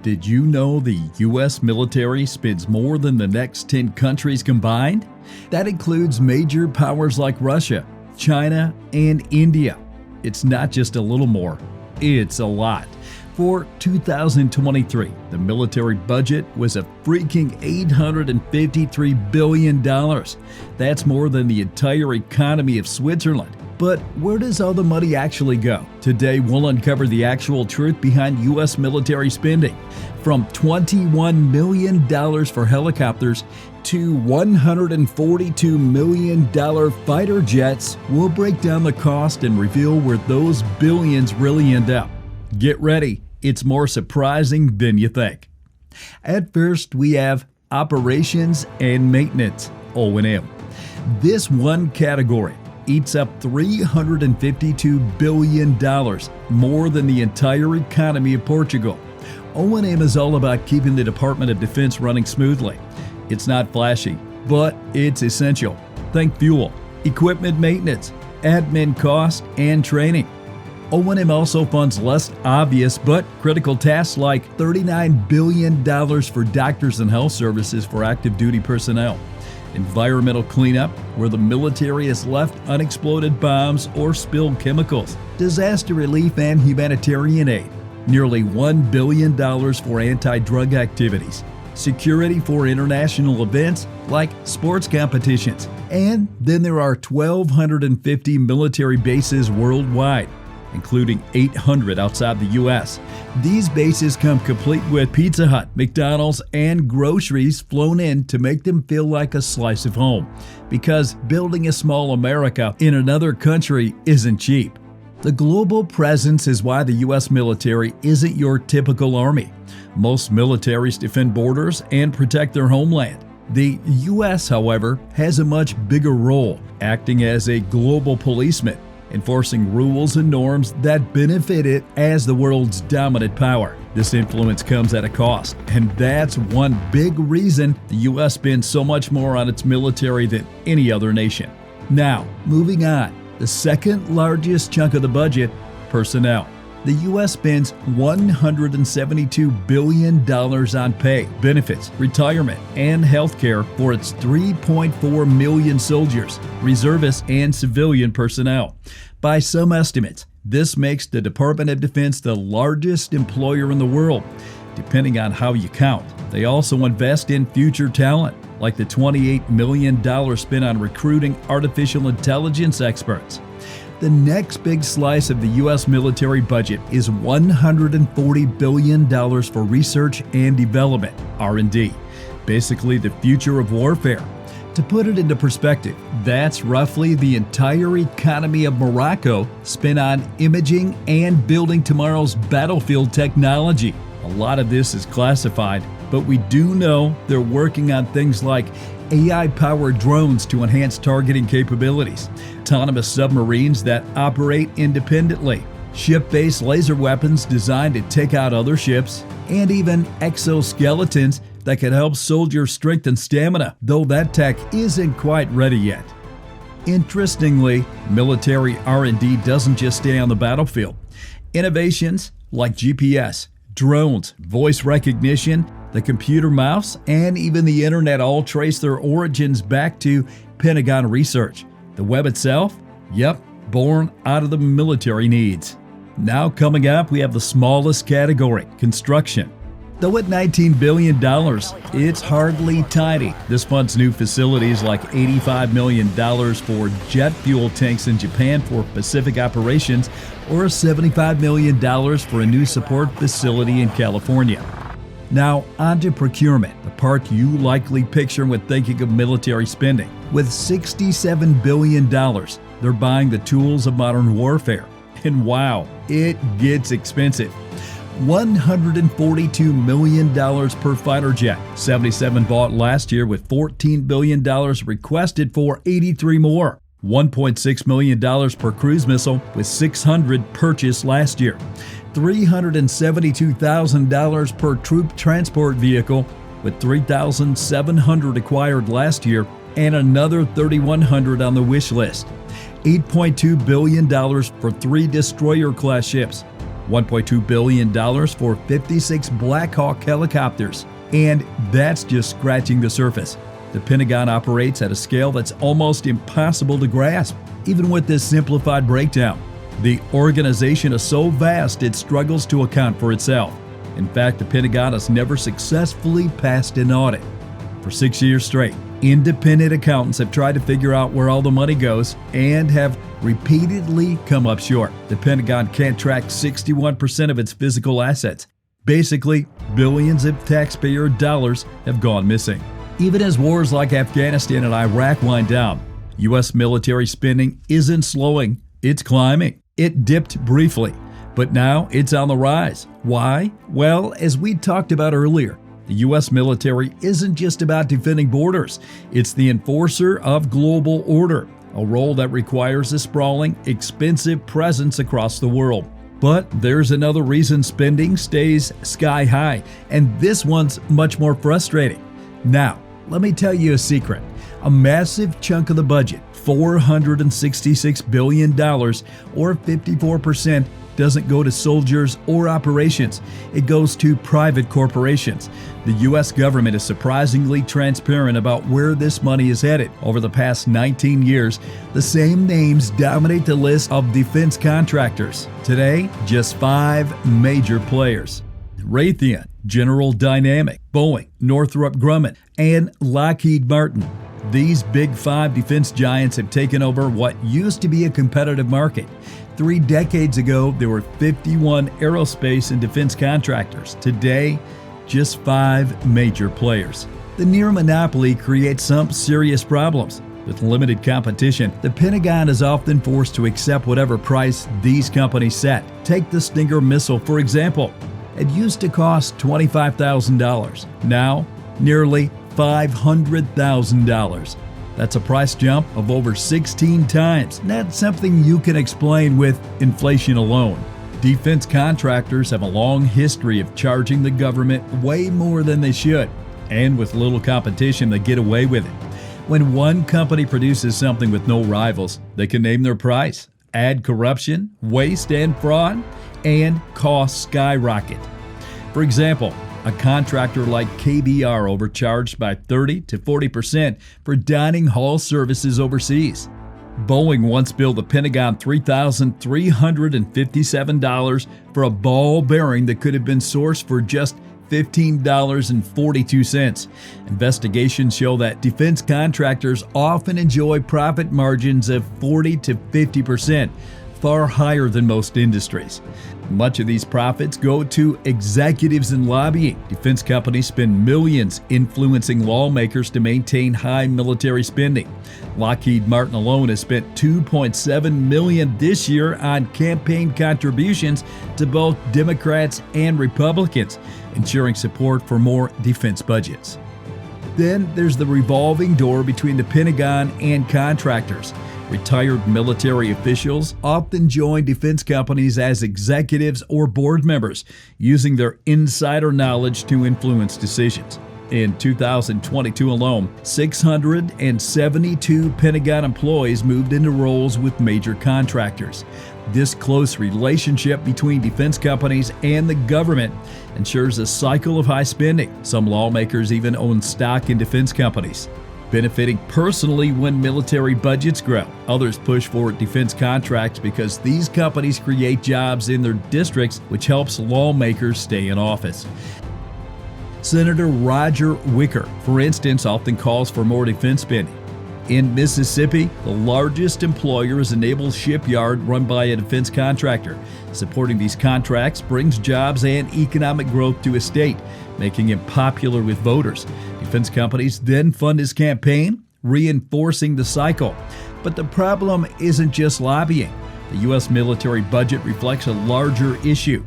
Did you know the U.S. military spends more than the next 10 countries combined? That includes major powers like Russia, China, and India. It's not just a little more, it's a lot. For 2023, the military budget was a freaking $853 billion. That's more than the entire economy of Switzerland. But where does all the money actually go? Today, we'll uncover the actual truth behind U.S. military spending. From $21 million for helicopters to $142 million fighter jets, we'll break down the cost and reveal where those billions really end up. Get ready, it's more surprising than you think. At first, we have operations and maintenance, O&M. This one category eats up $352 billion, more than the entire economy of Portugal. O&M is all about keeping the Department of Defense running smoothly. It's not flashy, but it's essential. Think fuel, equipment maintenance, admin costs, and training. O&M also funds less obvious but critical tasks like $39 billion for doctors and health services for active duty personnel, environmental cleanup where the military has left unexploded bombs or spilled chemicals, disaster relief and humanitarian aid, nearly $1 billion for anti-drug activities, security for international events like sports competitions, and then there are 1,250 military bases worldwide, including 800 outside the U.S. These bases come complete with Pizza Hut, McDonald's, and groceries flown in to make them feel like a slice of home. Because building a small America in another country isn't cheap. The global presence is why the U.S. military isn't your typical army. Most militaries defend borders and protect their homeland. The U.S., however, has a much bigger role, acting as a global policeman, enforcing rules and norms that benefit it as the world's dominant power. This influence comes at a cost, and that's one big reason the U.S. spends so much more on its military than any other nation. Now, moving on, the second largest chunk of the budget, personnel. The U.S. spends $172 billion on pay, benefits, retirement, and health care for its 3.4 million soldiers, reservists, and civilian personnel. By some estimates, this makes the Department of Defense the largest employer in the world, depending on how you count. They also invest in future talent, like the $28 million spent on recruiting artificial intelligence experts. The next big slice of the U.S. military budget is $140 billion for research and development, R&D, basically the future of warfare. To put it into perspective, that's roughly the entire economy of Morocco spent on imaging and building tomorrow's battlefield technology. A lot of this is classified, but we do know they're working on things like AI-powered drones to enhance targeting capabilities, autonomous submarines that operate independently, ship-based laser weapons designed to take out other ships, and even exoskeletons that can help soldiers strengthen stamina, though that tech isn't quite ready yet. Interestingly, military R&D doesn't just stay on the battlefield. Innovations like GPS, drones, voice recognition, the computer mouse, and even the internet all trace their origins back to Pentagon research. The web itself? Yep, born out of the military needs. Now coming up, we have the smallest category, construction. Though at $19 billion, it's hardly tiny. This funds new facilities like $85 million for jet fuel tanks in Japan for Pacific operations, or $75 million for a new support facility in California. Now, on to procurement, the part you likely picture when thinking of military spending. With $67 billion, they're buying the tools of modern warfare. And wow, it gets expensive. $142 million per fighter jet. 77 bought last year with $14 billion requested for 83 more. $1.6 million per cruise missile with 600 purchased last year. $372,000 per troop transport vehicle with 3,700 acquired last year and another 3,100 on the wish list. $8.2 billion for 3 destroyer-class ships. $1.2 billion for 56 Black Hawk helicopters. And that's just scratching the surface. The Pentagon operates at a scale that's almost impossible to grasp, even with this simplified breakdown. The organization is so vast it struggles to account for itself. In fact, the Pentagon has never successfully passed an audit. For 6 years straight, independent accountants have tried to figure out where all the money goes and have repeatedly come up short. The Pentagon can't track 61% of its physical assets. Basically, billions of taxpayer dollars have gone missing. Even as wars like Afghanistan and Iraq wind down, U.S. military spending isn't slowing, it's climbing. It dipped briefly, but now it's on the rise. Why? Well, as we talked about earlier, the U.S. military isn't just about defending borders. It's the enforcer of global order, a role that requires a sprawling, expensive presence across the world. But there's another reason spending stays sky high, and this one's much more frustrating. Now, let me tell you a secret. A massive chunk of the budget, $466 billion, or 54%, doesn't go to soldiers or operations. It goes to private corporations. The U.S. government is surprisingly transparent about where this money is headed. Over the past 19 years, the same names dominate the list of defense contractors. Today, just 5 major players: Raytheon, General Dynamics, Boeing, Northrop Grumman, and Lockheed Martin. These big 5 defense giants have taken over what used to be a competitive market. 3 decades ago, there were 51 aerospace and defense contractors. Today, just 5 major players. The near monopoly creates some serious problems. With limited competition, the Pentagon is often forced to accept whatever price these companies set. Take the Stinger missile, for example. It used to cost $25,000. Now, nearly $500,000. That's a price jump of over 16 times. That's something you can explain with inflation alone. Defense contractors have a long history of charging the government way more than they should, and with little competition, they get away with it. When one company produces something with no rivals, they can name their price, add corruption, waste, and fraud, and costs skyrocket. For example, a contractor like KBR overcharged by 30 to 40% for dining hall services overseas. Boeing once billed the Pentagon $3,357 for a ball bearing that could have been sourced for just $15.42. Investigations show that defense contractors often enjoy profit margins of 40 to 50%, far higher than most industries. Much of these profits go to executives and lobbying. Defense companies spend millions influencing lawmakers to maintain high military spending. Lockheed Martin alone has spent $2.7 million this year on campaign contributions to both Democrats and Republicans, ensuring support for more defense budgets. Then there's the revolving door between the Pentagon and contractors. Retired military officials often join defense companies as executives or board members, using their insider knowledge to influence decisions. In 2022 alone, 672 Pentagon employees moved into roles with major contractors. This close relationship between defense companies and the government ensures a cycle of high spending. Some lawmakers even own stock in defense companies, benefiting personally when military budgets grow. Others push for defense contracts because these companies create jobs in their districts, which helps lawmakers stay in office. Senator Roger Wicker, for instance, often calls for more defense spending. In Mississippi, the largest employer is a naval shipyard run by a defense contractor. Supporting these contracts brings jobs and economic growth to his state, making him popular with voters. Defense companies then fund his campaign, reinforcing the cycle. But the problem isn't just lobbying. The U.S. military budget reflects a larger issue.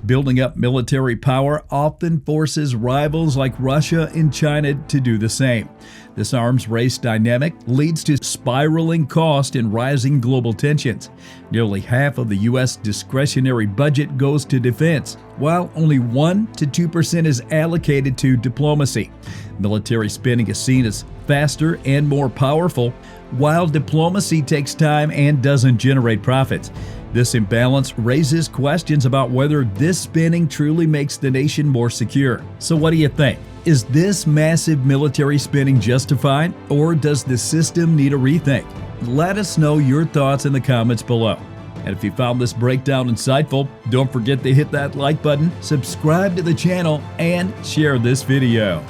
Building up military power often forces rivals like Russia and China to do the same. This arms race dynamic leads to spiraling cost and rising global tensions. Nearly half of the U.S. discretionary budget goes to defense, while only 1 to 2% is allocated to diplomacy. Military spending is seen as faster and more powerful, while diplomacy takes time and doesn't generate profits. This imbalance raises questions about whether this spending truly makes the nation more secure. So what do you think? Is this massive military spending justified, or does the system need a rethink? Let us know your thoughts in the comments below. And if you found this breakdown insightful, don't forget to hit that like button, subscribe to the channel, and share this video.